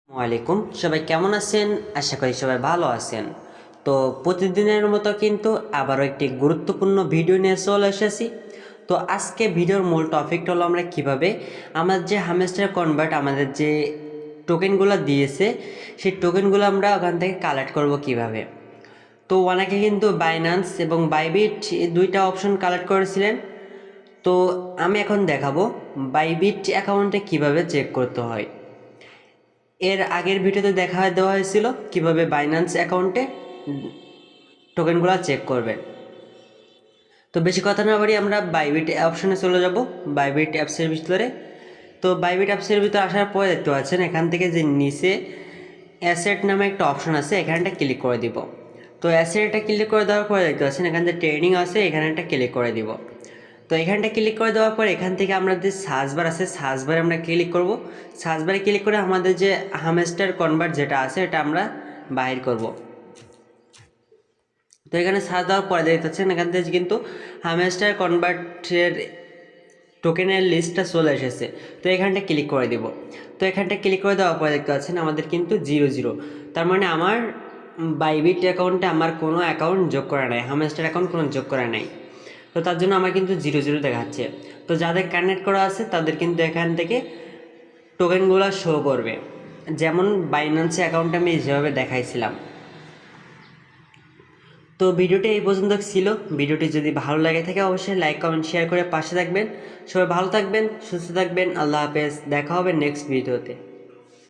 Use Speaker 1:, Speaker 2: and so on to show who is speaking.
Speaker 1: ওয়ালাইকুম, সবাই কেমন আছেন? আশা করি সবাই ভালো আছেন। তো প্রতিদিনের মতো কিন্তু আবারও একটি গুরুত্বপূর্ণ ভিডিও নিয়ে চলে এসেছি। তো আজকে ভিডিওর মূল টপিকটা হলো আমরা কিভাবে আমাদের যে হামস্টার কনভার্ট আমাদের যে টোকেনগুলো দিয়েছে সেই টোকেনগুলো আমরা ওখান থেকে কালেক্ট করব কিভাবে। তো অনেকে কিন্তু বাইন্যান্স এবং বাইবিট এই দুইটা অপশন কালেক্ট করেছিলেন। তো আমি এখন দেখাবো বাইবিট অ্যাকাউন্টে কিভাবে চেক করতে হয়। এর আগের ভিডিওতে দেখা দেওয়া হয়েছিল কিভাবে বাইন্যান্স অ্যাকাউন্টে টোকেনগুলো চেক করবেন। তো বেশি কথা না বাড়ি আমরা বাইবিট অপশনে চলে যাব, বাইবিট অ্যাপসের ভিতরে। তো বাইবিট অ্যাপসের ভিতরে আসার পরে দেখতে পাচ্ছেন এখান থেকে যে নিচে অ্যাসেট নামে একটা অপশন আছে, এখানটা ক্লিক করে দিব। তো অ্যাসেটটা ক্লিক করে দেওয়ার পরে দেখতে পাচ্ছেন এখান থেকে ট্রেডিং আছে, এখানে একটা ক্লিক করে দিব। তো এখানটা ক্লিক করে দেওয়ার পর এখান থেকে আমরা যে সার্চ বার আছে সার্চ বারে আমরা ক্লিক করব। সার্চ বারে ক্লিক করে আমাদের যে হামস্টার কনভার্ট যেটা আছে এটা আমরা বাহির করব। তো এখানে সার্চ দেওয়ার পরে দেখতে পাচ্ছেন এখান থেকে কিন্তু হামস্টার কনভার্টের টোকেনের লিস্টটা চলে এসেছে। তো এখানটা ক্লিক করে দেব। তো এখানটা ক্লিক করে দেওয়ার পরে দেখতে পাচ্ছেন আমাদের কিন্তু 0 তার মানে আমার বাইবিট অ্যাকাউন্টে আমার কোনো অ্যাকাউন্ট যোগ করা নাই, হামস্টার অ্যাকাউন্ট কোনো যোগ করা নাই। তো তার জন্য আমার কিন্তু 0 দেখাচ্ছে। তো যাদের কানেক্ট করা আছে তাদের কিন্তু এখান থেকে টোকেনগুলো শো করবে, যেমন বাইন্যান্সে অ্যাকাউন্টে আমি যেভাবে দেখাইছিলাম। তো ভিডিওটি এই পর্যন্ত ছিল। ভিডিওটি যদি ভালো লাগে থাকে অবশ্যই লাইক কমেন্ট শেয়ার করে পাশে থাকবেন। সবাই ভালো থাকবেন, সুস্থ থাকবেন। আল্লাহ হাফেজ, দেখা হবে নেক্সট ভিডিওতে।